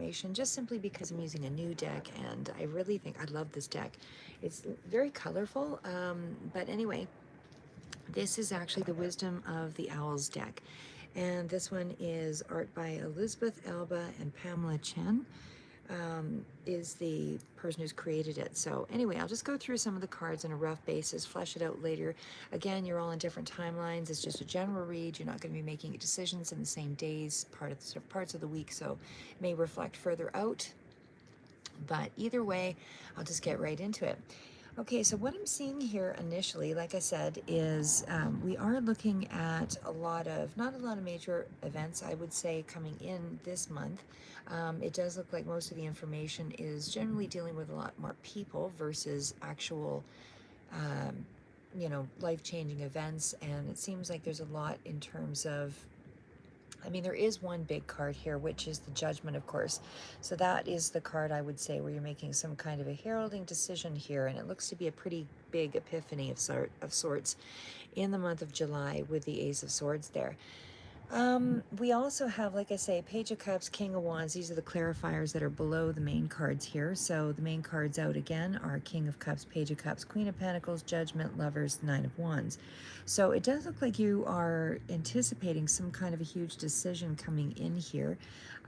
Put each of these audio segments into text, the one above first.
information, just simply because I'm using a new deck, and I really think I love this deck. It's very colorful, but anyway, this is actually the Wisdom of the Owls deck. And this one is art by Elizabeth Alba and Pamela Chen, is the person who's created it. So anyway, I'll just go through some of the cards on a rough basis, flesh it out later. Again, you're all in different timelines. It's just a general read. You're not going to be making decisions in the same days, parts of the week, so it may reflect further out. But either way, I'll just get right into it. Okay, so what I'm seeing here initially, like I said, is we are looking at not a lot of major events, I would say, coming in this month. It does look like most of the information is generally dealing with a lot more people versus actual, life-changing events. And it seems like there's a lot in terms of, there is one big card here, which is the Judgment, of course. So that is the card, I would say, where you're making some kind of a heralding decision here, and it looks to be a pretty big epiphany of sorts in the month of July with the Ace of Swords there. We also have, like I say, Page of Cups, King of Wands. These are the clarifiers that are below the main cards here. So the main cards out again are King of Cups, Page of Cups, Queen of Pentacles, Judgment, Lovers, Nine of Wands. So it does look like you are anticipating some kind of a huge decision coming in here.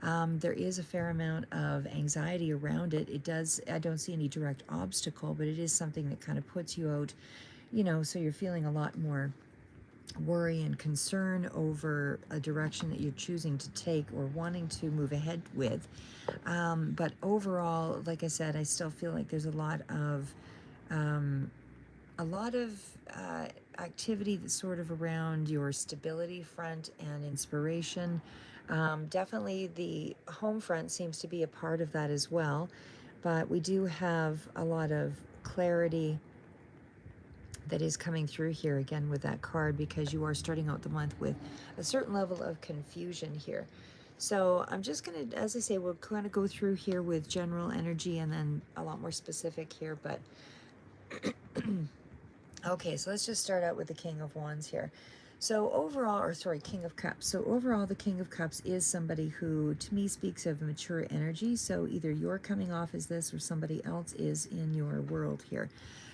There is a fair amount of anxiety around it. I don't see any direct obstacle, but it is something that kind of puts you out, so you're feeling a lot more worry and concern over a direction that you're choosing to take or wanting to move ahead with. But overall, like I said, I still feel like there's a lot of activity that's sort of around your stability front and inspiration. Definitely the home front seems to be a part of that as well, but we do have a lot of clarity that is coming through here again with that card, because you are starting out the month with a certain level of confusion here. So I'm just going to, as I say, we'll kind of go through here with general energy and then a lot more specific here. But okay, so let's just start out with the King of Wands here. So overall, King of Cups. So overall, the King of Cups is somebody who, to me, speaks of mature energy. So either you're coming off as this or somebody else is in your world here.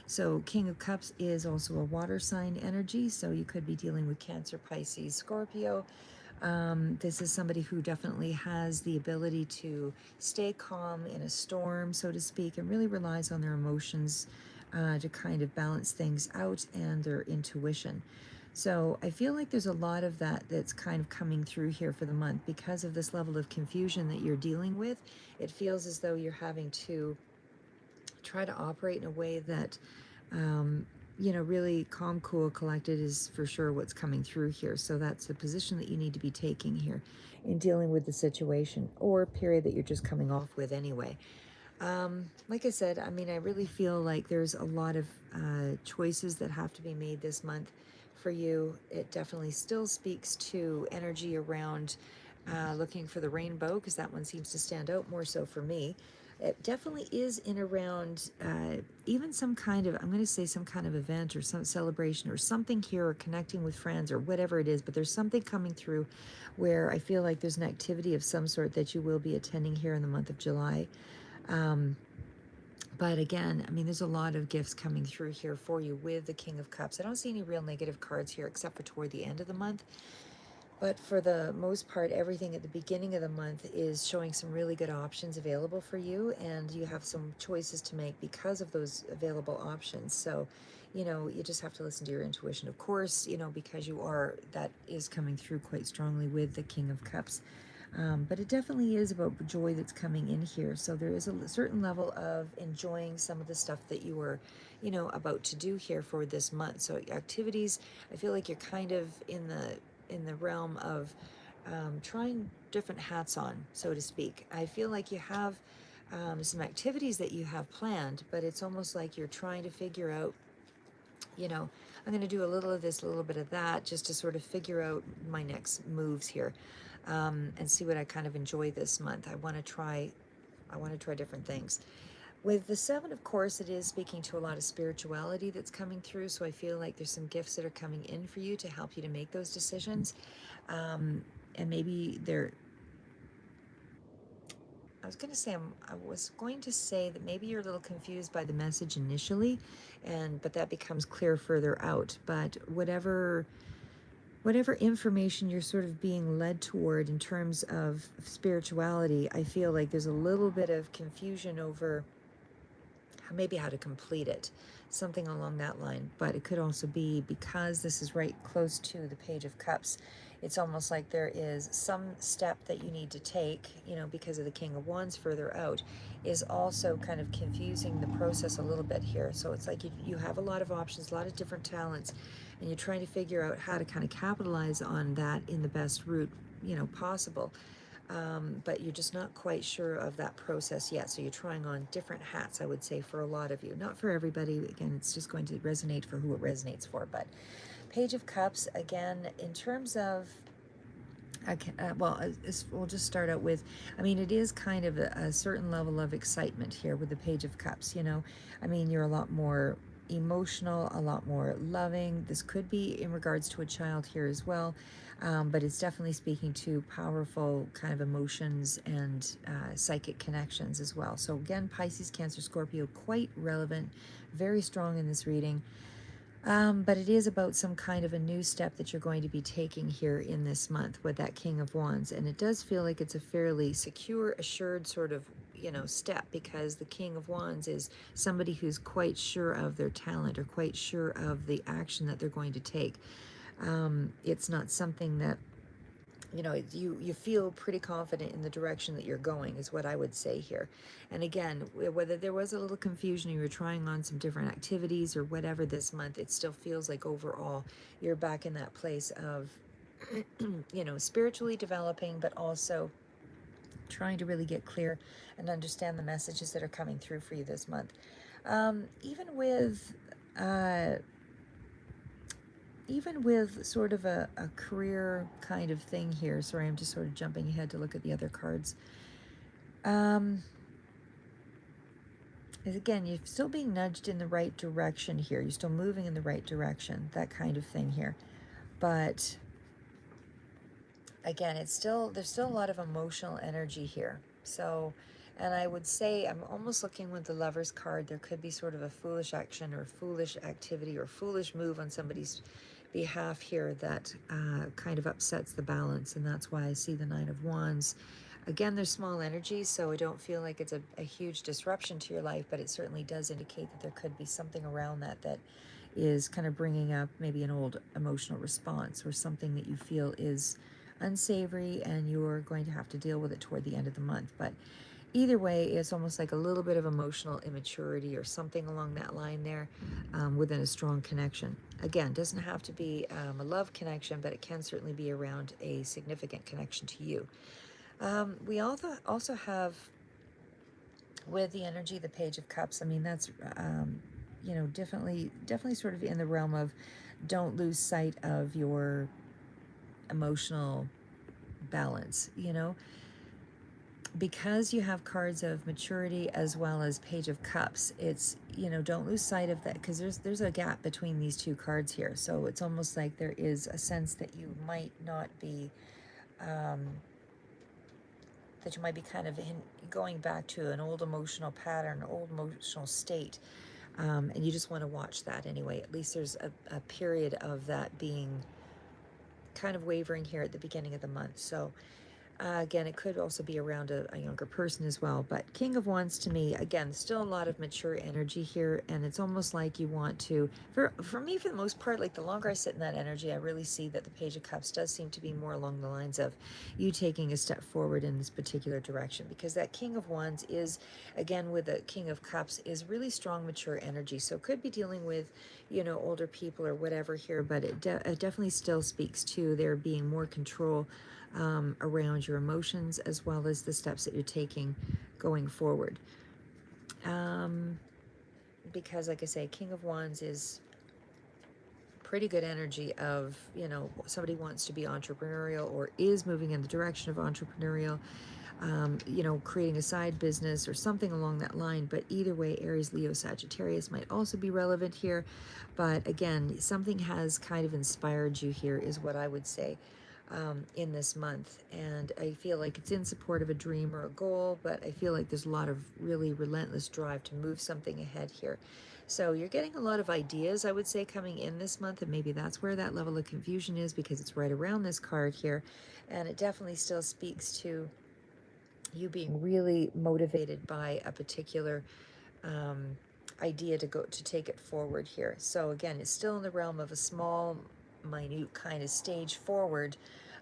So King of Cups is also a water sign energy. So you could be dealing with Cancer, Pisces, Scorpio. This is somebody who definitely has the ability to stay calm in a storm, so to speak, and really relies on their emotions to kind of balance things out, and their intuition. So I feel like there's a lot of that that's kind of coming through here for the month because of this level of confusion that you're dealing with. It feels as though you're having to try to operate in a way that, really calm, cool, collected is for sure what's coming through here. So that's the position that you need to be taking here in dealing with the situation or period that you're just coming off with anyway. Like I said, I really feel like there's a lot of choices that have to be made this month for you. It definitely still speaks to energy around looking for the rainbow, because that one seems to stand out more so for me. It definitely is in around even some kind of, I'm going to say some kind of event or some celebration or something here, or connecting with friends or whatever it is, but there's something coming through where I feel like there's an activity of some sort that you will be attending here in the month of July. But again, there's a lot of gifts coming through here for you with the King of Cups. I don't see any real negative cards here except for toward the end of the month. But for the most part, everything at the beginning of the month is showing some really good options available for you, and you have some choices to make because of those available options. So, you just have to listen to your intuition, of course, because that is coming through quite strongly with the King of Cups. But it definitely is about joy that's coming in here. So there is a certain level of enjoying some of the stuff that you were, about to do here for this month. So activities, I feel like you're kind of in the realm of trying different hats on, so to speak. I feel like you have some activities that you have planned, but it's almost like you're trying to figure out, I'm going to do a little of this, a little bit of that, just to sort of figure out my next moves here, and see what I kind of enjoy this month. I want to try different things. With the Seven, of course, it is speaking to a lot of spirituality that's coming through. So I feel like there's some gifts that are coming in for you to help you to make those decisions. And maybe I was going to say, I was going to say that maybe you're a little confused by the message initially, but that becomes clear further out. But whatever information you're sort of being led toward in terms of spirituality, I feel like there's a little bit of confusion over maybe how to complete it, something along that line. But it could also be because this is right close to the Page of Cups. It's almost like there is some step that you need to take, because of the King of Wands further out, is also kind of confusing the process a little bit here. So it's like you have a lot of options, a lot of different talents, and you're trying to figure out how to kind of capitalize on that in the best route, possible. But you're just not quite sure of that process yet. So you're trying on different hats, I would say, for a lot of you. Not for everybody. Again, it's just going to resonate for who it resonates for. But Page of Cups, again, in terms of, we'll just start out with, it is kind of a certain level of excitement here with the Page of Cups, you're a lot more emotional, a lot more loving. This could be in regards to a child here as well, but it's definitely speaking to powerful kind of emotions and psychic connections as well. So again, Pisces, Cancer, Scorpio, quite relevant, very strong in this reading. But it is about some kind of a new step that you're going to be taking here in this month with that King of Wands. And it does feel like it's a fairly secure, assured sort of, step, because the King of Wands is somebody who's quite sure of their talent or quite sure of the action that they're going to take. It's not something that, you feel pretty confident in the direction that you're going, is what I would say here. And again, whether there was a little confusion, you were trying on some different activities or whatever this month, it still feels like overall you're back in that place of, spiritually developing, but also trying to really get clear and understand the messages that are coming through for you this month. Even with sort of a career kind of thing here. Sorry, I'm just sort of jumping ahead to look at the other cards. Is again, you're still being nudged in the right direction here. You're still moving in the right direction, that kind of thing here. But again, there's still a lot of emotional energy here. So, and I would say, I'm almost looking with the Lover's card, there could be sort of a foolish action or foolish activity or foolish move on somebody's behalf here that kind of upsets the balance. And that's why I see the Nine of Wands. Again, there's small energies, so I don't feel like it's a huge disruption to your life, but it certainly does indicate that there could be something around that is kind of bringing up maybe an old emotional response or something that you feel is unsavory, and you're going to have to deal with it toward the end of the month. But either way, it's almost like a little bit of emotional immaturity or something along that line there, within a strong connection. Again, doesn't have to be a love connection, but it can certainly be around a significant connection to you. We also have, with the energy, the Page of Cups. That's definitely sort of in the realm of, don't lose sight of your emotional balance, because you have cards of maturity as well as Page of Cups. It's, don't lose sight of that, because there's a gap between these two cards here. So it's almost like there is a sense that you might not be that you might be kind of going back to an old emotional pattern, old emotional state, and you just want to watch that anyway. At least there's a period of that being kind of wavering here at the beginning of the month. So again, it could also be around a younger person as well. But King of Wands, to me, again, still a lot of mature energy here. And it's almost like you want to, for me, for the most part, like the longer I sit in that energy, I really see that the Page of Cups does seem to be more along the lines of you taking a step forward in this particular direction. Because that King of Wands is, again, with the King of Cups, is really strong, mature energy. So it could be dealing with, older people or whatever here. But it definitely still speaks to there being more control around your emotions, as well as the steps that you're taking going forward. Because like I say, King of Wands is pretty good energy of, somebody wants to be entrepreneurial or is moving in the direction of entrepreneurial, creating a side business or something along that line. But either way, Aries, Leo, Sagittarius might also be relevant here. But again, something has kind of inspired you here, is what I would say. in this month. And I feel like it's in support of a dream or a goal, but I feel like there's a lot of really relentless drive to move something ahead here. So you're getting a lot of ideas, I would say, coming in this month, and maybe that's where that level of confusion is, because it's right around this card here. And it definitely still speaks to you being really motivated by a particular idea to take it forward here. So again, it's still in the realm of a small, minute kind of stage forward,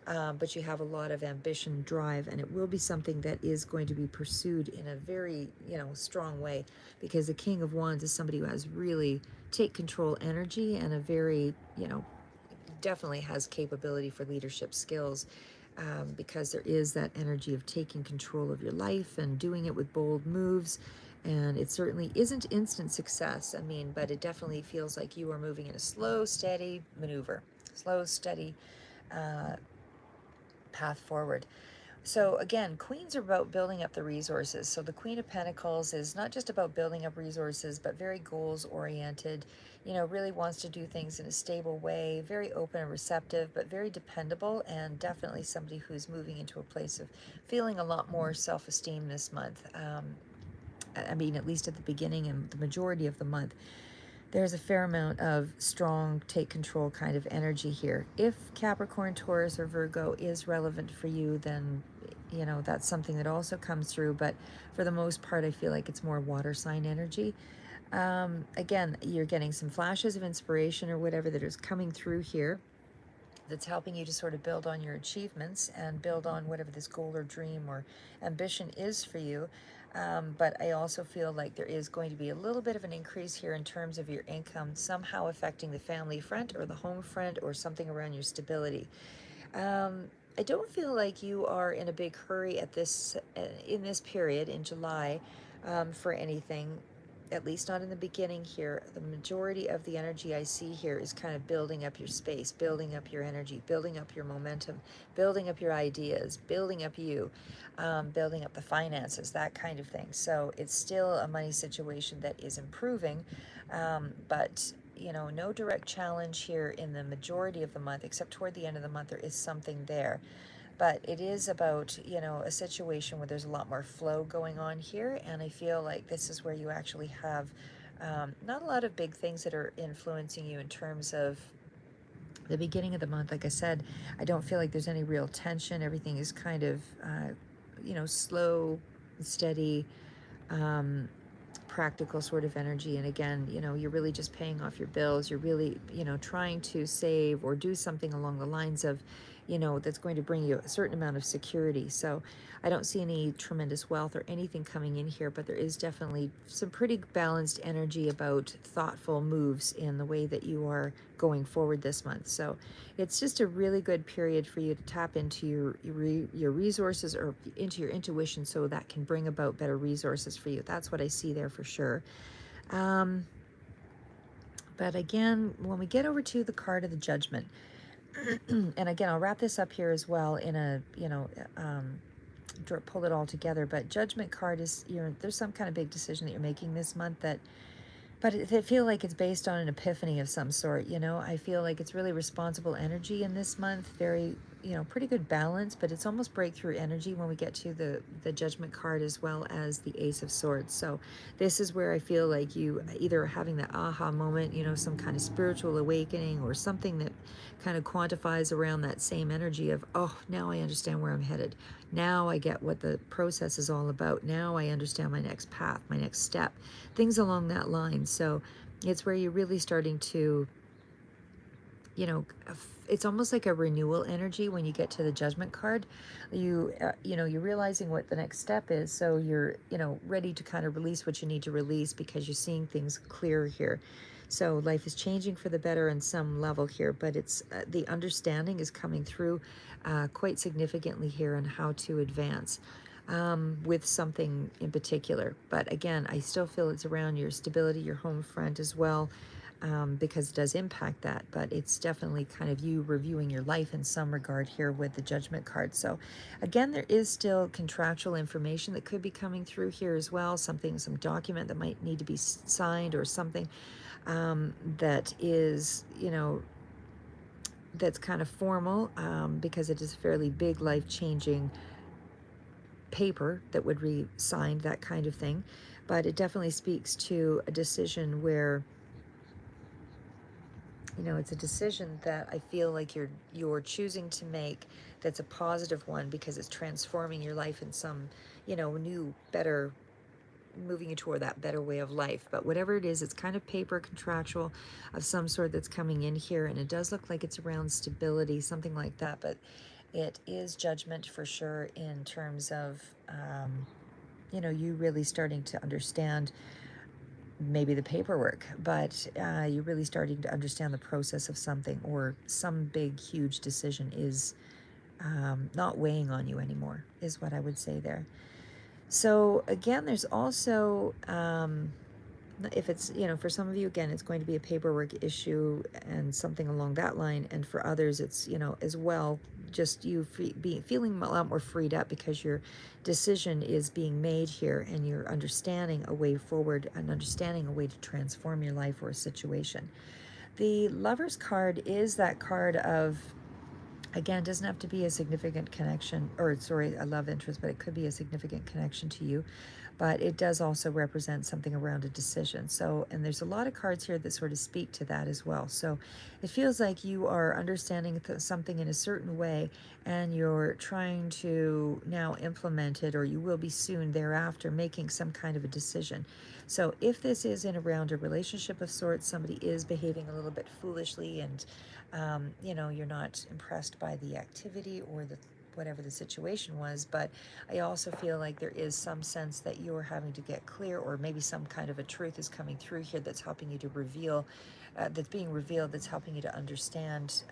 but you have a lot of ambition, drive, and it will be something that is going to be pursued in a very, strong way, because the King of Wands is somebody who has really take control energy and a very, definitely has capability for leadership skills, because there is that energy of taking control of your life and doing it with bold moves. And it certainly isn't instant success, I mean, but it definitely feels like you are moving in a slow, steady maneuver, slow, steady path forward. So again, queens are about building up the resources. So the Queen of Pentacles is not just about building up resources, but very goals oriented, really wants to do things in a stable way, very open and receptive, but very dependable, and definitely somebody who's moving into a place of feeling a lot more self-esteem this month. I mean, at least at the beginning and the majority of the month, there's a fair amount of strong take control kind of energy here. If Capricorn, Taurus, or Virgo is relevant for you, then that's something that also comes through. But for the most part, I feel like it's more water sign energy. Again, you're getting some flashes of inspiration or whatever that is coming through here, that's helping you to sort of build on your achievements and build on whatever this goal or dream or ambition is for you. But I also feel like there is going to be a little bit of an increase here in terms of your income, somehow affecting the family front or the home front or something around your stability. I don't feel like you are in a big hurry at this in this period in July, for anything, at least not in the beginning here. The majority of the energy I see here is kind of building up your space, building up your energy, building up your momentum, building up your ideas, building up you, building up the finances, that kind of thing. So it's still a money situation that is improving, but no direct challenge here in the majority of the month, except toward the end of the month, there is something there. But it is about, a situation where there's a lot more flow going on here. And I feel like this is where you actually have not a lot of big things that are influencing you in terms of the beginning of the month. Like I said, I don't feel like there's any real tension. Everything is kind of, slow, steady, practical sort of energy. And again, you're really just paying off your bills. You're really, trying to save or do something along the lines of, that's going to bring you a certain amount of security. So I don't see any tremendous wealth or anything coming in here, but there is definitely some pretty balanced energy about thoughtful moves in the way that you are going forward this month. So it's just a really good period for you to tap into your resources or into your intuition, so that can bring about better resources for you. That's what I see there for sure. But again, when we get over to the card of the Judgment, and again, I'll wrap this up here as well in a, pull it all together. But Judgment card is, there's some kind of big decision that you're making this month but I feel like it's based on an epiphany of some sort. I feel like it's really responsible energy in this month, very, pretty good balance, but it's almost breakthrough energy when we get to the Judgment card, as well as the Ace of Swords. So this is where I feel like you either are having the aha moment, some kind of spiritual awakening or something that kind of quantifies around that same energy of, oh, now I understand where I'm headed. Now I get what the process is all about. Now I understand my next path, my next step, things along that line. So it's where you're really starting to, it's almost like a renewal energy when you get to the Judgment card. You're realizing what the next step is. So you're, ready to kind of release what you need to release, because you're seeing things clear here. So life is changing for the better on some level here, but it's the understanding is coming through quite significantly here on how to advance with something in particular. But again, I still feel it's around your stability, your home front as well, because it does impact that. But it's definitely kind of you reviewing your life in some regard here with the Judgment card. So again, there is still contractual information that could be coming through here as well, some document that might need to be signed, or something that is, that's kind of formal, because it is fairly big, life-changing paper that would be signed, that kind of thing. But it definitely speaks to a decision where, you know, it's a decision that I feel like you're choosing to make, that's a positive one, because it's transforming your life in some, you know, new, better, moving you toward that better way of life. But whatever it is, it's kind of paper, contractual of some sort that's coming in here, and it does look like it's around stability, something like that. But it is judgment for sure, in terms of, you know, you really starting to understand maybe the paperwork, but you're really starting to understand the process of something, or some big, huge decision is not weighing on you anymore, is what I would say there. So again, there's also, if it's, you know, for some of you, again, it's going to be a paperwork issue and something along that line. And for others, it's, you know, as well, just you feeling a lot more freed up, because your decision is being made here, and you're understanding a way forward and understanding a way to transform your life or a situation. The Lover's card is that card of, again, doesn't have to be a significant connection, or sorry, a love interest, but it could be a significant connection to you. But it does also represent something around a decision. So, and there's a lot of cards here that sort of speak to that as well. So it feels like you are understanding something in a certain way, and you're trying to now implement it, or you will be soon thereafter making some kind of a decision. So if this is in around a relationship of sorts, somebody is behaving a little bit foolishly, and you know, you're not impressed by the activity or the whatever the situation was. But I also feel like there is some sense that you're having to get clear, or maybe some kind of a truth is coming through here that's helping you to reveal, that's being revealed, that's helping you to understand,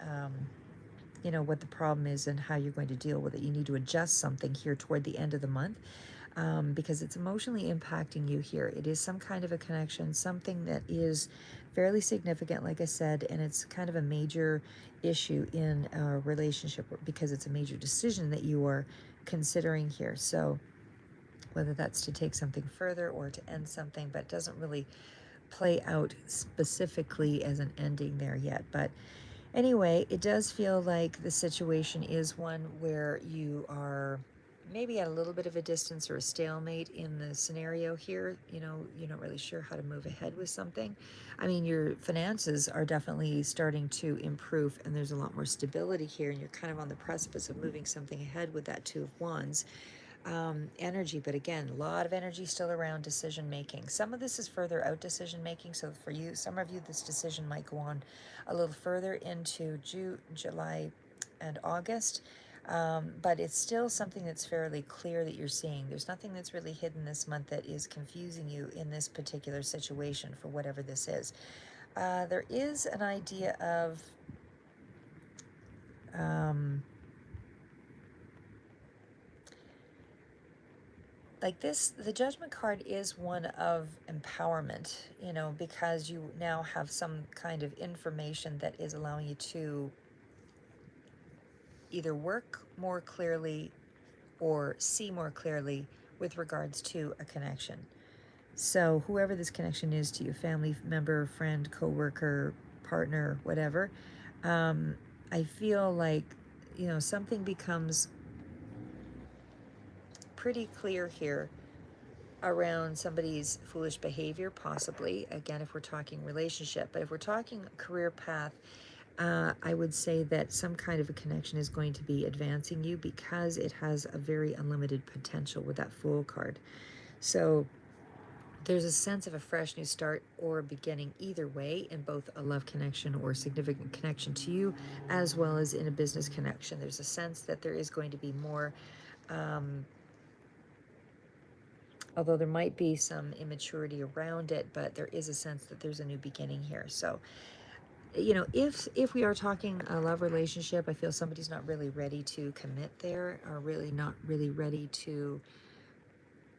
you know, what the problem is and how you're going to deal with it. You need to adjust something here toward the end of the month, because it's emotionally impacting you here. It is some kind of a connection, something that is fairly significant, like I said, and it's kind of a major issue in a relationship, because it's a major decision that you are considering here. So whether that's to take something further or to end something, but it doesn't really play out specifically as an ending there yet. But anyway, it does feel like the situation is one where you are maybe at a little bit of a distance or a stalemate in the scenario here. You know, you're not really sure how to move ahead with something. I mean, your finances are definitely starting to improve, and there's a lot more stability here, and you're kind of on the precipice of moving something ahead with that Two of Wands energy. But again, a lot of energy still around decision making. Some of this is further out decision making. So for you, some of you, this decision might go on a little further into July and August. But it's still something that's fairly clear that you're seeing. There's nothing that's really hidden this month that is confusing you in this particular situation, for whatever this is. There is an idea of like this, the Judgment card is one of empowerment, you know, because you now have some kind of information that is allowing you to either work more clearly or see more clearly with regards to a connection. So whoever this connection is to you, family member, friend, coworker, partner, whatever, I feel like, you know, something becomes pretty clear here around somebody's foolish behavior, possibly, again, if we're talking relationship. But if we're talking career path, I would say that some kind of a connection is going to be advancing you, because it has a very unlimited potential with that Fool card. So there's a sense of a fresh new start or beginning, either way, in both a love connection or significant connection to you, as well as in a business connection. There's a sense that there is going to be more, although there might be some immaturity around it, but there is a sense that there's a new beginning here. So, you know, if we are talking a love relationship, I feel somebody's not really ready to commit there, or really not really ready to.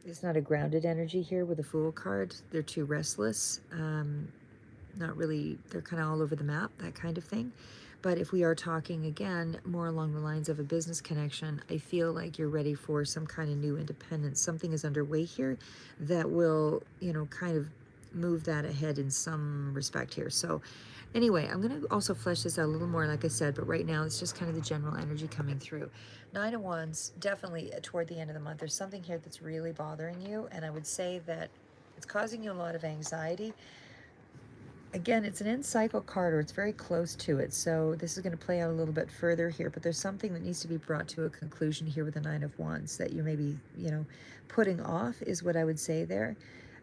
It's not a grounded energy here with the Fool card. They're too restless. Not really, they're kind of all over the map, that kind of thing. But if we are talking, again, more along the lines of a business connection, I feel like you're ready for some kind of new independence. Something is underway here that will, you know, kind of move that ahead in some respect here. So anyway, I'm going to also flesh this out a little more, like I said, but right now it's just kind of the general energy coming through. Nine of Wands, definitely toward the end of the month, there's something here that's really bothering you, and I would say that it's causing you a lot of anxiety. Again, it's an end cycle card, or it's very close to it, so this is going to play out a little bit further here, but there's something that needs to be brought to a conclusion here with the Nine of Wands that you may be, putting off, is what I would say there.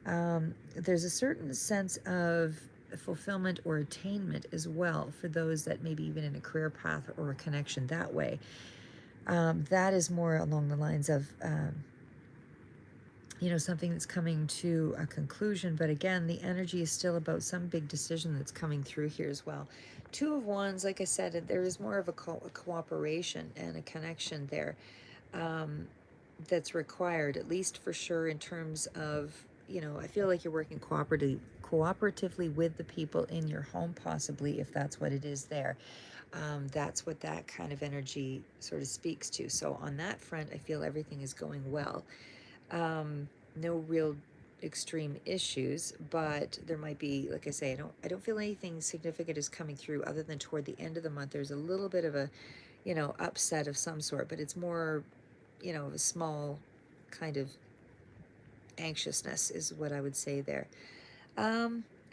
There's a certain sense of fulfillment or attainment as well for those that maybe even in a career path or a connection that way. That is more along the lines of something that's coming to a conclusion. But again, the energy is still about some big decision that's coming through here as well. Two of Wands, like I said, there is more of a cooperation and a connection there that's required, at least for sure, in terms of, I feel like you're working cooperatively with the people in your home, possibly, if that's what it is there. That's what that kind of energy sort of speaks to. So on that front, I feel everything is going well. No real extreme issues, but there might be, like I say, I don't feel anything significant is coming through other than toward the end of the month. There's a little bit of a, upset of some sort, but it's more, a small kind of anxiousness is what I would say there.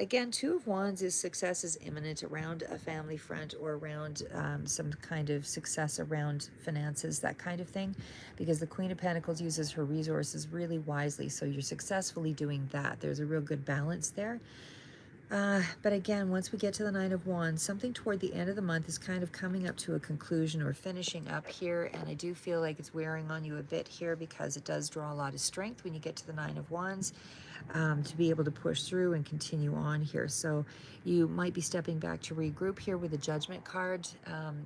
Again, Two of Wands is success is imminent around a family front or around some kind of success around finances, that kind of thing, because the Queen of Pentacles uses her resources really wisely. So you're successfully doing that. There's a real good balance there. But again, once we get to the Nine of Wands, something toward the end of the month is kind of coming up to a conclusion or finishing up here. And I do feel like it's wearing on you a bit here because it does draw a lot of strength when you get to the Nine of Wands. To be able to push through and continue on here. So you might be stepping back to regroup here with a Judgment card,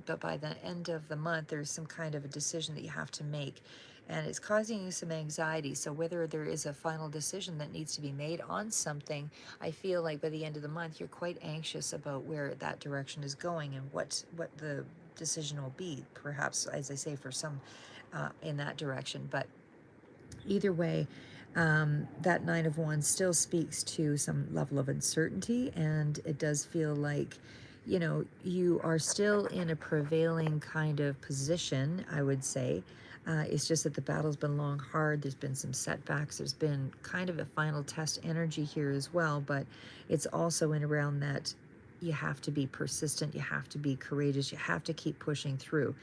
but by the end of the month, there's some kind of a decision that you have to make, and it's causing you some anxiety. So whether there is a final decision that needs to be made on something, I feel like by the end of the month, you're quite anxious about where that direction is going and what the decision will be, perhaps, as I say, for some in that direction. But either way, that Nine of Wands still speaks to some level of uncertainty, and it does feel like, you are still in a prevailing kind of position, I would say. It's just that the battle's been long, hard. There's been some setbacks. There's been kind of a final test energy here as well, but it's also in around that you have to be persistent, you have to be courageous, you have to keep pushing through.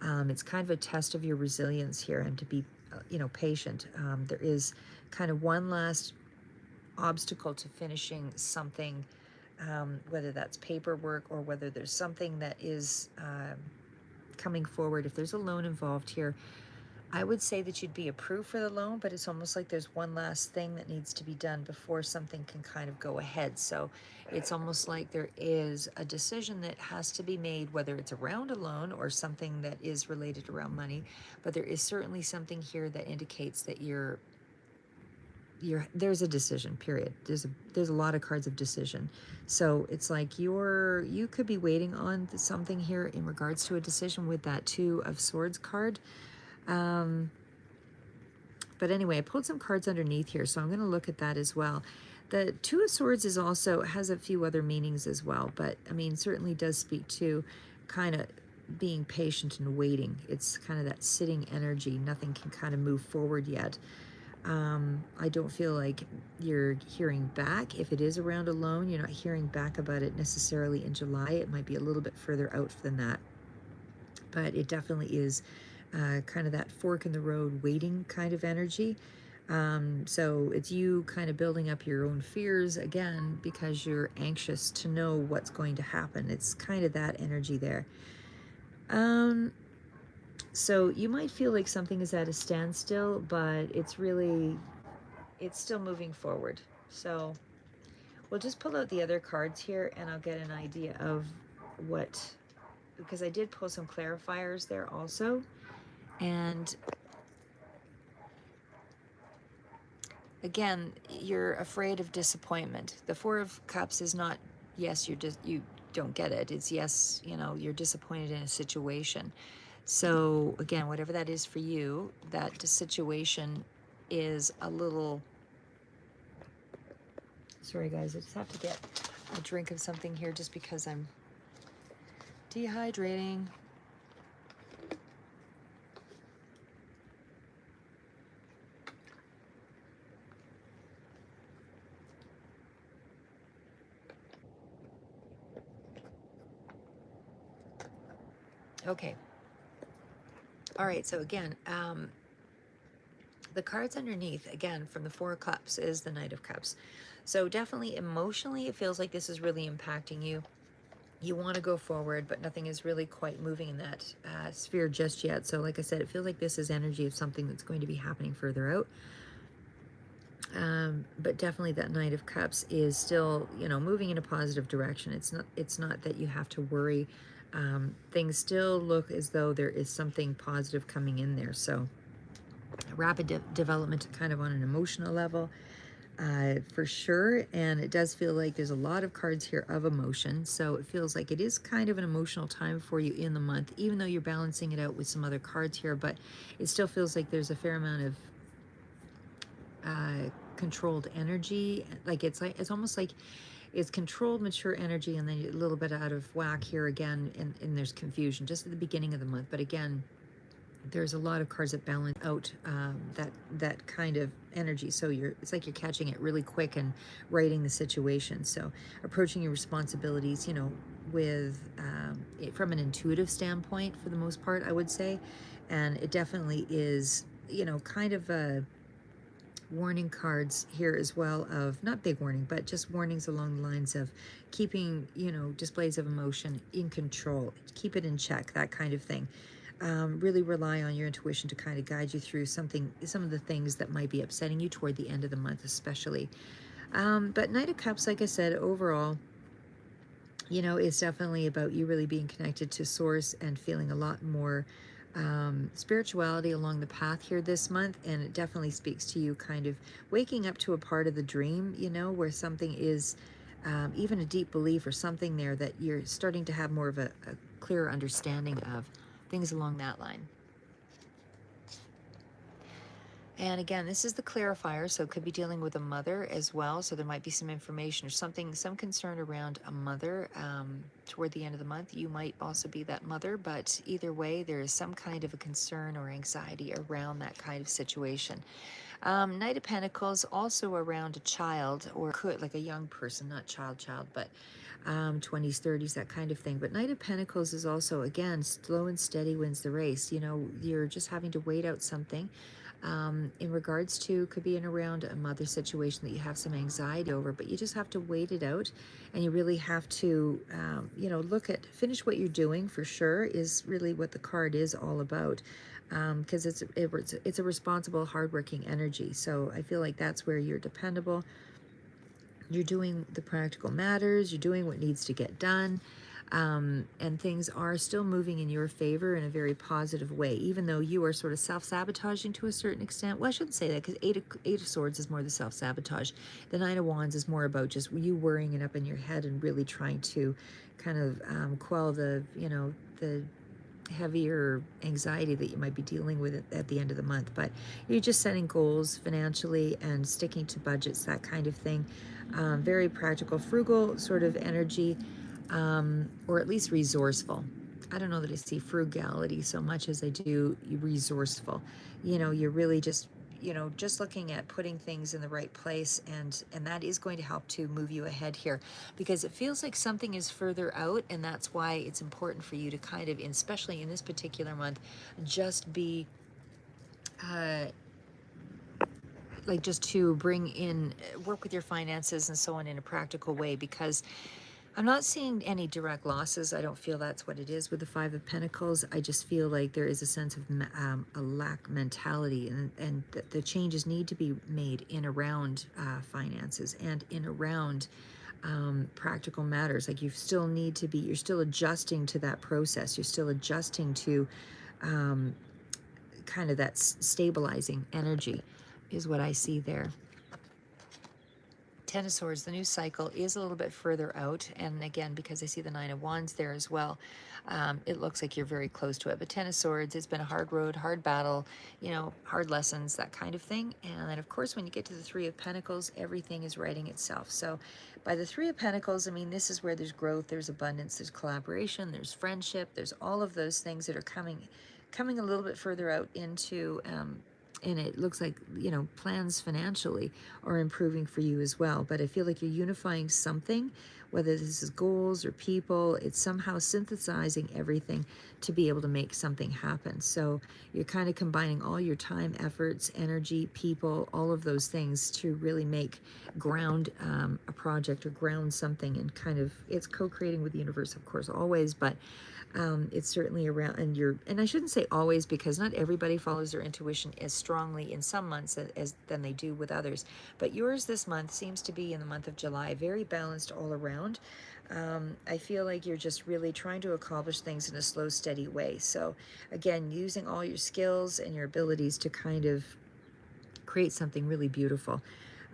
It's kind of a test of your resilience here, and to be patient. There is kind of one last obstacle to finishing something, whether that's paperwork or whether there's something that is coming forward. If there's a loan involved here, I would say that you'd be approved for the loan, but it's almost like there's one last thing that needs to be done before something can kind of go ahead. So it's almost like there is a decision that has to be made, whether it's around a loan or something that is related around money. But there is certainly something here that indicates that there's a decision, period. There's a lot of cards of decision. So it's like you could be waiting on something here in regards to a decision with that Two of Swords card. But anyway, I pulled some cards underneath here, so I'm going to look at that as well. The Two of Swords has a few other meanings as well, but I mean, certainly does speak to kind of being patient and waiting. It's kind of that sitting energy. Nothing can kind of move forward yet. I don't feel like you're hearing back. If it is around a loan, you're not hearing back about it necessarily in July. It might be a little bit further out than that. But it definitely is kind of that fork in the road waiting kind of energy. So it's you kind of building up your own fears again because you're anxious to know what's going to happen. It's kind of that energy there. So you might feel like something is at a standstill, but it's still moving forward. So we'll just pull out the other cards here and I'll get an idea of because I did pull some clarifiers there also. And again, you're afraid of disappointment. The Four of Cups is not, yes, you don't get it. It's yes, you're disappointed in a situation. So again, whatever that is for you, that situation is a little Sorry guys, I just have to get a drink of something here just because I'm dehydrating. Okay. All right, so again, the cards underneath, again, from the Four of Cups is the Knight of Cups. So definitely emotionally, it feels like this is really impacting you. You want to go forward, but nothing is really quite moving in that sphere just yet. So like I said, it feels like this is energy of something that's going to be happening further out. But definitely that Knight of Cups is still, you know, moving in a positive direction. It's not that you have to worry. Things still look as though there is something positive coming in there. So rapid development kind of on an emotional level, for sure. And it does feel like there's a lot of cards here of emotion. So it feels like it is kind of an emotional time for you in the month, even though you're balancing it out with some other cards here. But it still feels like there's a fair amount of controlled energy. Like it's almost like it's controlled, mature energy, and then a little bit out of whack here again, and there's confusion just at the beginning of the month. But again, there's a lot of cards that balance out that kind of energy. So it's like you're catching it really quick and righting the situation. So approaching your responsibilities, you know, with from an intuitive standpoint for the most part, I would say. And it definitely is, you know, kind of a warning cards here as well, of not big warning, but just warnings along the lines of keeping, you know, displays of emotion in control, keep it in check, that kind of thing. Really rely on your intuition to kind of guide you through some of the things that might be upsetting you toward the end of the month, especially. But Knight of Cups, like I said, overall, you know, it's definitely about you really being connected to source and feeling a lot more spirituality along the path here this month. And it definitely speaks to you kind of waking up to a part of the dream, you know, where something is even a deep belief or something there that you're starting to have more of a clearer understanding of, things along that line. And again, this is the clarifier, so it could be dealing with a mother as well. So there might be some information or something, some concern around a mother toward the end of the month. You might also be that mother, but either way, there is some kind of a concern or anxiety around that kind of situation. Knight of Pentacles, also around a child, or could, like a young person, not child, but 20s, 30s, that kind of thing. But Knight of Pentacles is also, again, slow and steady wins the race. You know, you're just having to wait out something. In regards to, could be in around a mother situation that you have some anxiety over, but you just have to wait it out, and you really have to, you know, finish what you're doing for sure, is really what the card is all about, because it's a responsible, hardworking energy. So I feel like that's where you're dependable. You're doing the practical matters. You're doing what needs to get done. And things are still moving in your favor in a very positive way, even though you are sort of self-sabotaging to a certain extent. Well, I shouldn't say that, because Eight of Swords is more the self-sabotage. The Nine of Wands is more about just you worrying it up in your head and really trying to kind of quell the, you know, the heavier anxiety that you might be dealing with at the end of the month. But you're just setting goals financially and sticking to budgets, that kind of thing. Very practical, frugal sort of energy. Or at least resourceful. I don't know that I see frugality so much as I do resourceful. You know, you're really just, you know, just looking at putting things in the right place, and that is going to help to move you ahead here, because it feels like something is further out, and that's why it's important for you to kind of, especially in this particular month, just be like, just to bring in, work with your finances and so on in a practical way, because I'm not seeing any direct losses. I don't feel that's what it is with the Five of Pentacles. I just feel like there is a sense of a lack mentality, and the changes need to be made in around finances and in around practical matters. Like, you still need to be, you're still adjusting to that process. You're still adjusting to kind of that stabilizing energy is what I see there. Ten of Swords, the new cycle is a little bit further out. And again, because I see the Nine of Wands there as well, it looks like you're very close to it. But Ten of Swords, it's been a hard road, hard battle, hard lessons, that kind of thing. And then, of course, when you get to the Three of Pentacles, everything is righting itself. So by the Three of Pentacles, I mean, this is where there's growth, there's abundance, there's collaboration, there's friendship, there's all of those things that are coming a little bit further out into and it looks like, plans financially are improving for you as well. But I feel like you're unifying something, whether this is goals or people, it's somehow synthesizing everything to be able to make something happen. So you're kind of combining all your time, efforts, energy, people, all of those things to really ground a project or ground something, and kind of, it's co-creating with the universe, of course, always, but it's certainly around, and I shouldn't say always, because not everybody follows their intuition as strongly in some months as than they do with others. But yours this month seems to be, in the month of July, very balanced all around. I feel like you're just really trying to accomplish things in a slow, steady way. So again, using all your skills and your abilities to kind of create something really beautiful.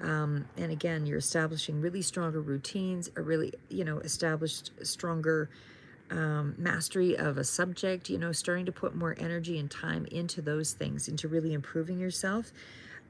And again, you're establishing really stronger routines, a really, established stronger mastery of a subject, starting to put more energy and time into those things, into really improving yourself.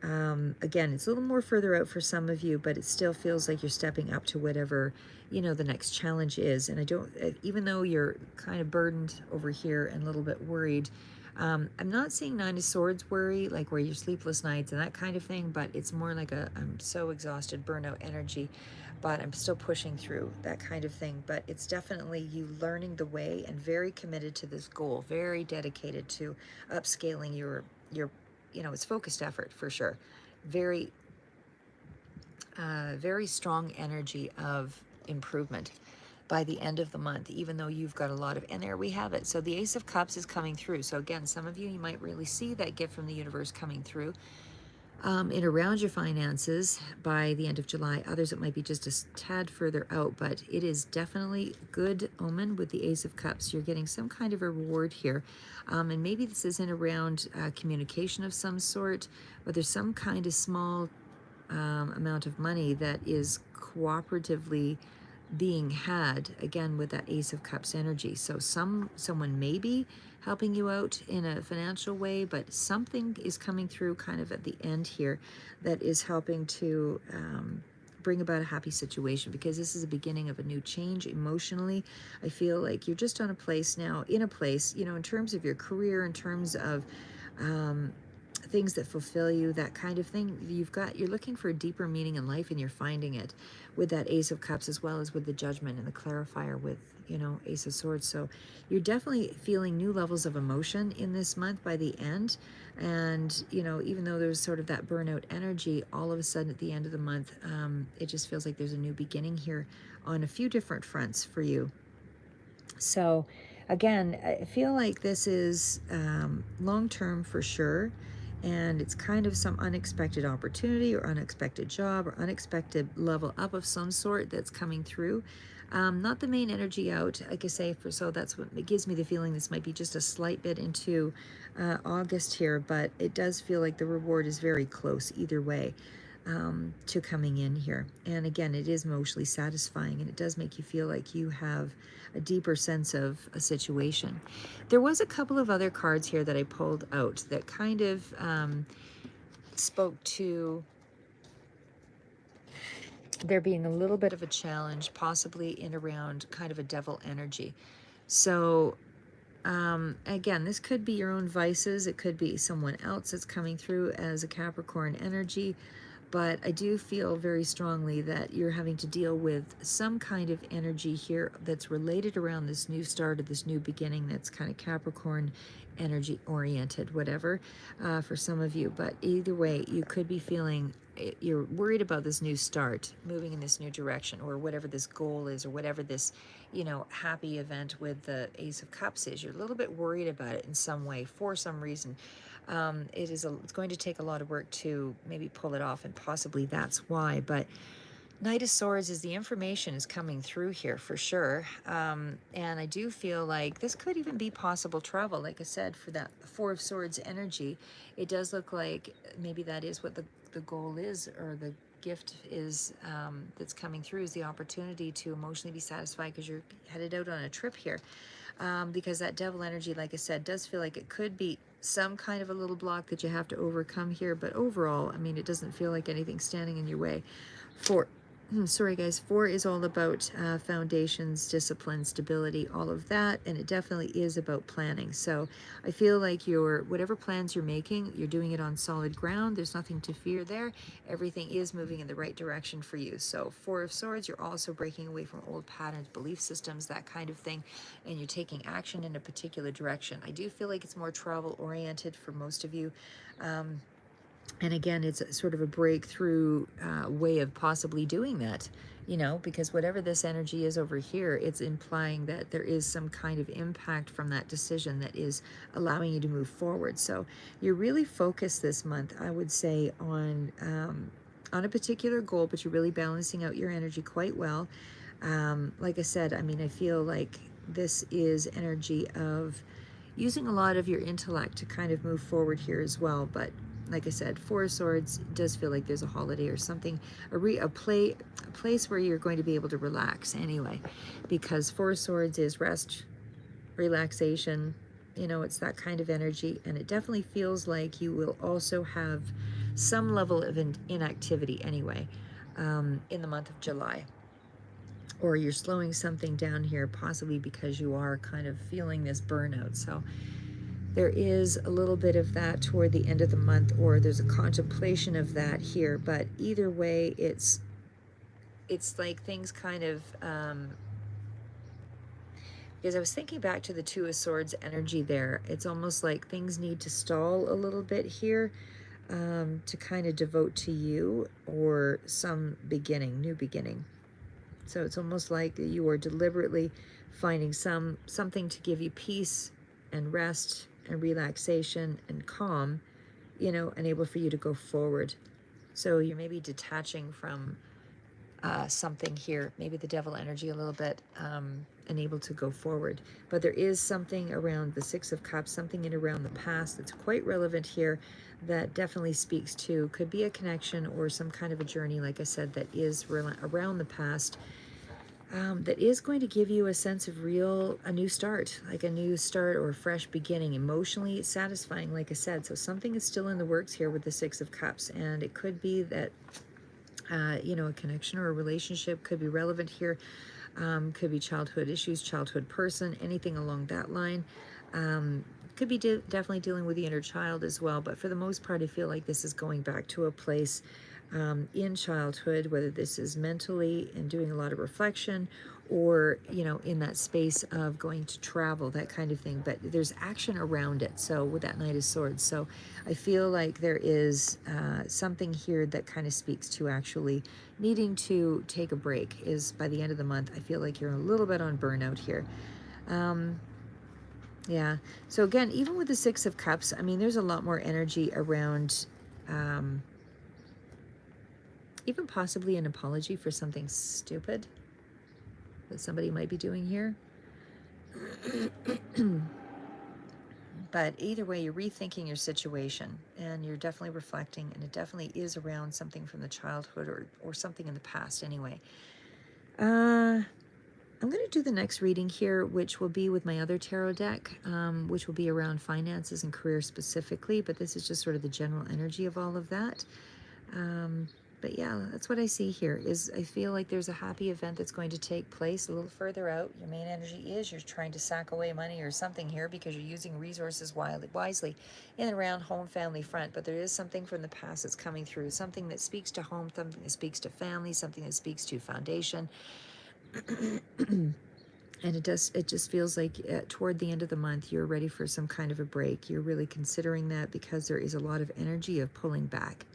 Again, it's a little more further out for some of you, but it still feels like you're stepping up to whatever, the next challenge is. And I don't, even though you're kind of burdened over here and a little bit worried, I'm not seeing Nine of Swords worry, like where you're sleepless nights and that kind of thing, but it's more like I'm so exhausted, burnout energy, but I'm still pushing through, that kind of thing. But it's definitely you learning the way and very committed to this goal, very dedicated to upscaling your it's focused effort for sure. Very, very strong energy of improvement by the end of the month, even though you've got a lot of, and there we have it. So the Ace of Cups is coming through. So again, some of you might really see that gift from the universe coming through in around your finances by the end of July. Others, it might be just a tad further out, but it is definitely good omen with the Ace of Cups. You're getting some kind of a reward here. And maybe this is in around communication of some sort, but there's some kind of small amount of money that is cooperatively being had, again, with that Ace of Cups energy. So someone may be helping you out in a financial way, but something is coming through kind of at the end here that is helping to bring about a happy situation, because this is the beginning of a new change emotionally. I feel like you're just on a place now, in terms of your career, in terms of things that fulfill you, that kind of thing. You're looking for a deeper meaning in life, and you're finding it with that Ace of Cups, as well as with the Judgment and the clarifier with, Ace of Swords. So you're definitely feeling new levels of emotion in this month by the end. And, even though there's sort of that burnout energy, all of a sudden at the end of the month, it just feels like there's a new beginning here on a few different fronts for you. So again, I feel like this is long-term for sure. And it's kind of some unexpected opportunity or unexpected job or unexpected level up of some sort that's coming through. Not the main energy out, like I say, so that's what it gives me the feeling this might be just a slight bit into August here, but it does feel like the reward is very close either way to coming in here. And again, it is emotionally satisfying, and it does make you feel like you have a deeper sense of a situation. There was a couple of other cards here that I pulled out that kind of spoke to there being a little bit of a challenge, possibly in around kind of a devil energy. So again, this could be your own vices. It could be someone else that's coming through as a Capricorn energy. But I do feel very strongly that you're having to deal with some kind of energy here that's related around this new start, or this new beginning, that's kind of Capricorn energy oriented, whatever, for some of you. But either way, you could be feeling you're worried about this new start, moving in this new direction, or whatever this goal is, or whatever this, happy event with the Ace of Cups is. You're a little bit worried about it in some way for some reason. It's going to take a lot of work to maybe pull it off, and possibly that's why. But Knight of Swords is the information is coming through here for sure. And I do feel like this could even be possible travel. Like I said, for that Four of Swords energy, it does look like maybe that is what the goal is, or gift is that's coming through is the opportunity to emotionally be satisfied because you're headed out on a trip here. Because that devil energy, like I said, does feel like it could be some kind of a little block that you have to overcome here. But overall, I mean, it doesn't feel like anything's standing in your way. Sorry guys, 4 is all about foundations, discipline, stability, all of that, and it definitely is about planning. So I feel like whatever plans you're making, you're doing it on solid ground. There's nothing to fear there. Everything is moving in the right direction for you. So 4 of Swords, you're also breaking away from old patterns, belief systems, that kind of thing, and you're taking action in a particular direction. I do feel like it's more travel oriented for most of you. And again, it's sort of a breakthrough way of possibly doing that, because whatever this energy is over here, it's implying that there is some kind of impact from that decision that is allowing you to move forward. So you're really focused this month, I would say, on a particular goal, but you're really balancing out your energy quite well. Like I said, I mean, I feel like this is energy of using a lot of your intellect to kind of move forward here as well. But like I said, 4 of Swords does feel like there's a holiday or something, a place where you're going to be able to relax anyway, because 4 of Swords is rest, relaxation, it's that kind of energy. And it definitely feels like you will also have some level of inactivity anyway in the month of July. Or you're slowing something down here, possibly because you are kind of feeling this burnout. So there is a little bit of that toward the end of the month, or there's a contemplation of that here. But either way, it's like things kind of, because I was thinking back to the 2 of Swords energy there. It's almost like things need to stall a little bit here to kind of devote to you or some new beginning. So it's almost like you are deliberately finding something to give you peace and rest and relaxation and calm, and able for you to go forward. So you're maybe detaching from something here, maybe the devil energy a little bit, and able to go forward. But there is something around the 6 of Cups, something in around the past that's quite relevant here that definitely speaks to, could be a connection or some kind of a journey, like I said, that is around the past. That is going to give you a sense of a new start, like a new start or a fresh beginning, emotionally satisfying, like I said. So something is still in the works here with the 6 of Cups, and it could be that, a connection or a relationship could be relevant here. Could be childhood issues, childhood person, anything along that line. Could be definitely dealing with the inner child as well, but for the most part, I feel like this is going back to a place in childhood, whether this is mentally and doing a lot of reflection, or in that space of going to travel, that kind of thing. But there's action around it. So with that Knight of Swords, so I feel like there is something here that kind of speaks to actually needing to take a break. Is by the end of the month, I feel like you're a little bit on burnout here. Yeah. So again, even with the 6 of Cups, I mean, there's a lot more energy around. Even possibly an apology for something stupid that somebody might be doing here. But either way, you're rethinking your situation, and you're definitely reflecting, and it definitely is around something from the childhood or something in the past anyway. I'm going to do the next reading here, which will be with my other tarot deck, which will be around finances and career specifically, but this is just sort of the general energy of all of that. But yeah, that's what I see here. Is I feel like there's a happy event that's going to take place a little further out. Your main energy is you're trying to sack away money or something here because you're using resources wisely in and around home family front. But there is something from the past that's coming through, something that speaks to home, something that speaks to family, something that speaks to foundation. And it just feels like toward the end of the month, you're ready for some kind of a break. You're really considering that because there is a lot of energy of pulling back.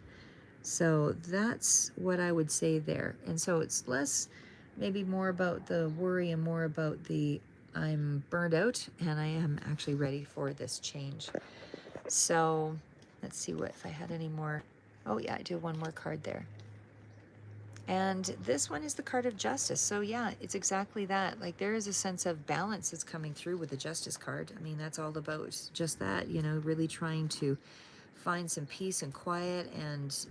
So that's what I would say there. And so it's less, maybe more about the worry and more about the I'm burned out and I am actually ready for this change. So let's see if I had any more. Oh yeah, I do one more card there. And this one is the card of justice. So yeah, it's exactly that. Like there is a sense of balance that's coming through with the justice card. I mean, that's all about just that, really trying to find some peace and quiet and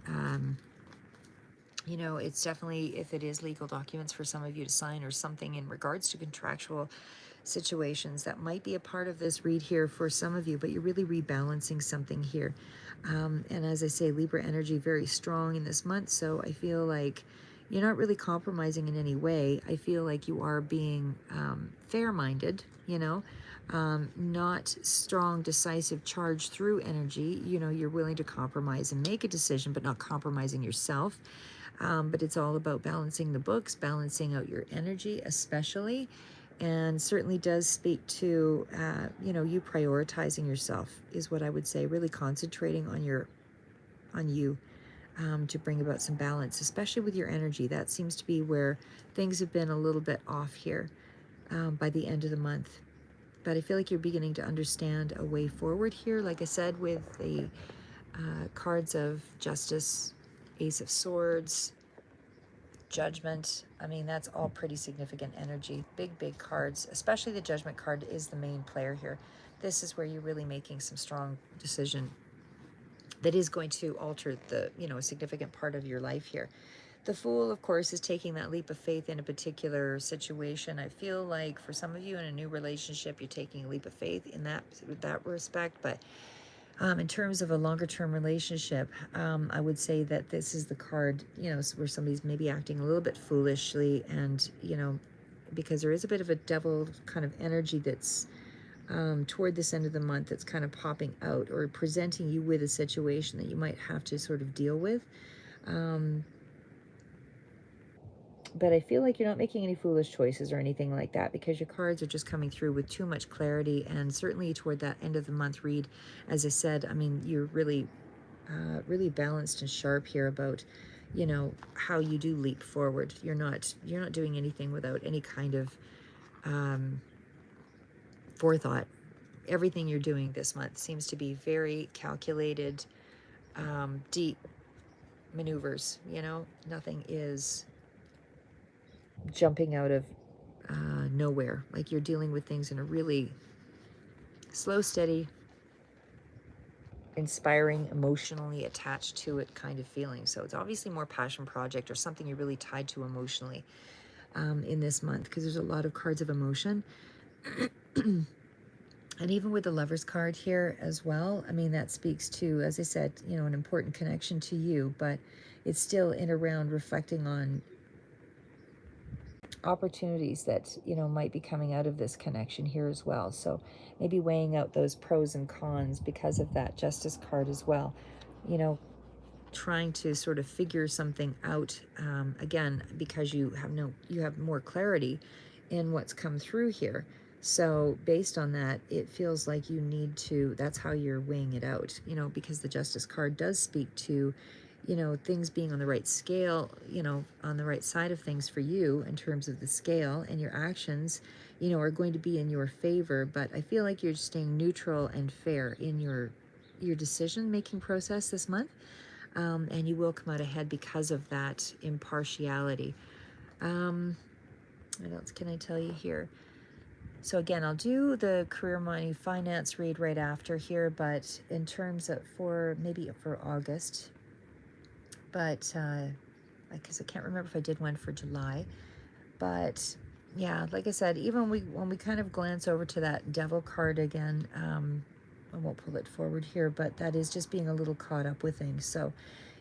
You know, it's definitely, if it is legal documents for some of you to sign or something in regards to contractual situations, that might be a part of this read here for some of you, but you're really rebalancing something here. And as I say, Libra energy very strong in this month, so I feel like you're not really compromising in any way. I feel like you are being fair-minded, you know, not strong, decisive, charge through energy. You know, you're willing to compromise and make a decision, but not compromising yourself. But it's all about balancing the books, balancing out your energy, especially, and certainly does speak to, you know, you prioritizing yourself is what I would say. Really concentrating on you, to bring about some balance, especially with your energy. That seems to be where things have been a little bit off here by the end of the month. But I feel like you're beginning to understand a way forward here. Like I said, with the cards of Justice, Ace of Swords, Judgment. I mean, that's all pretty significant energy. Big, big cards, especially the Judgment card is the main player here. This is where you're really making some strong decision that is going to alter the, you know, a significant part of your life here. The Fool, of course, is taking that leap of faith in a particular situation. I feel like for some of you in a new relationship, you're taking a leap of faith in that respect. But in terms of a longer term relationship, I would say that this is the card, you know, where somebody's maybe acting a little bit foolishly, and, you know, because there is a bit of a devil kind of energy that's toward this end of the month that's kind of popping out or presenting you with a situation that you might have to sort of deal with. But I feel like you're not making any foolish choices or anything like that, because your cards are just coming through with too much clarity. And certainly toward that end of the month read, as I said, I mean, you're really, really balanced and sharp here about, you know, how you do leap forward. You're not doing anything without any kind of forethought. Everything you're doing this month seems to be very calculated, deep maneuvers. You know, nothing is jumping out of nowhere. Like, you're dealing with things in a really slow, steady, inspiring, emotionally attached to it kind of feeling. So it's obviously more passion project or something you're really tied to emotionally in this month, because there's a lot of cards of emotion. And even with the Lover's card here as well, I mean, that speaks to, as I said, you know, an important connection to you, but it's still in around reflecting on opportunities that, you know, might be coming out of this connection here as well. So maybe weighing out those pros and cons because of that Justice card as well. You know, trying to sort of figure something out, again, because you have more clarity in what's come through here. So based on that, it feels like you need to, that's how you're weighing it out, you know, because the Justice card does speak to, you know, things being on the right scale, you know, on the right side of things for you in terms of the scale, and your actions, you know, are going to be in your favor. But I feel like you're staying neutral and fair in your decision-making process this month. And you will come out ahead because of that impartiality. What else can I tell you here? So again, I'll do the career, money, finance read right after here, but in terms of maybe for August, but because I can't remember if I did one for July, but yeah, like I said, even when we kind of glance over to that Devil card again, I won't pull it forward here, but that is just being a little caught up with things. So,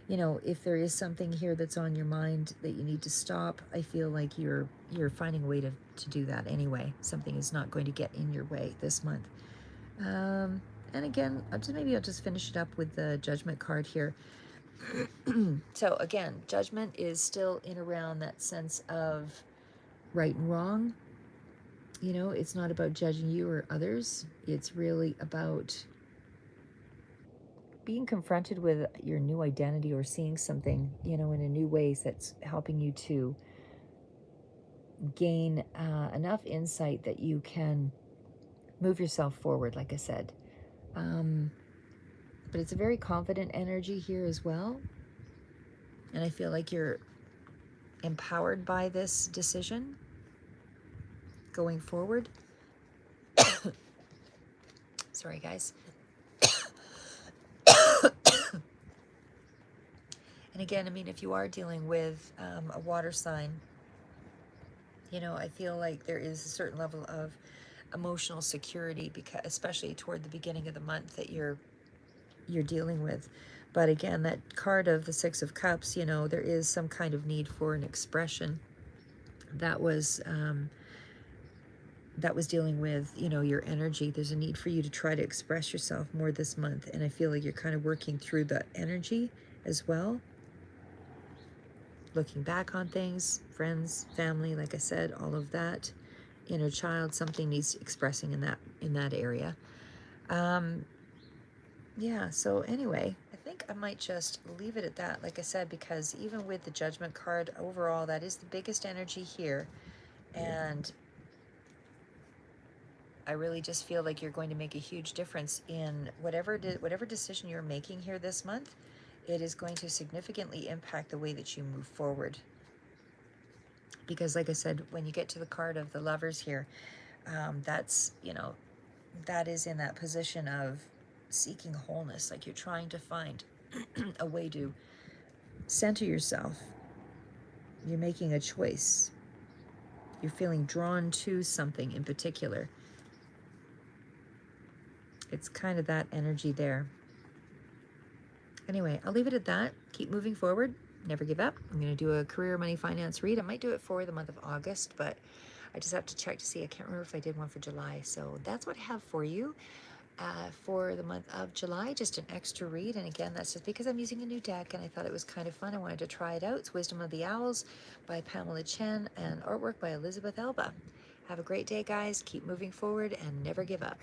you know, if there is something here that's on your mind that you need to stop, I feel like you're finding a way to do that anyway. Something is not going to get in your way this month. And again, I'll just finish it up with the Judgment card here. So again, Judgment is still in around that sense of right and wrong. You know, it's not about judging you or others. It's really about being confronted with your new identity, or seeing something, you know, in a new ways that's helping you to gain enough insight that you can move yourself forward, like I said. But it's a very confident energy here as well. And I feel like you're empowered by this decision going forward. Sorry, guys. And again, I mean, if you are dealing with a water sign, you know, I feel like there is a certain level of emotional security, because especially toward the beginning of the month, that you're dealing with. But again, that card of the Six of Cups, you know, there is some kind of need for an expression that was dealing with, you know, your energy. There's a need for you to try to express yourself more this month, and I feel like you're kind of working through that energy as well. Looking back on things, friends, family, like I said, all of that. Inner child, something needs expressing in that area. Yeah, so anyway, I think I might just leave it at that, like I said, because even with the Judgment card, overall, that is the biggest energy here. And I really just feel like you're going to make a huge difference in whatever decision you're making here this month. It is going to significantly impact the way that you move forward. Because like I said, when you get to the card of the Lovers here, that's, you know, that is in that position of seeking wholeness. Like you're trying to find a way to center yourself. You're making a choice. You're feeling drawn to something in particular. It's kind of that energy there. Anyway, I'll leave it at that. Keep moving forward. Never give up. I'm going to do a career, money, finance read. I might do it for the month of August, but I just have to check to see. I can't remember if I did one for July. So that's what I have for you for the month of July. Just an extra read. And again, that's just because I'm using a new deck and I thought it was kind of fun. I wanted to try it out. It's Wisdom of the Owls by Pamela Chen and artwork by Elizabeth Elba. Have a great day, guys. Keep moving forward and never give up.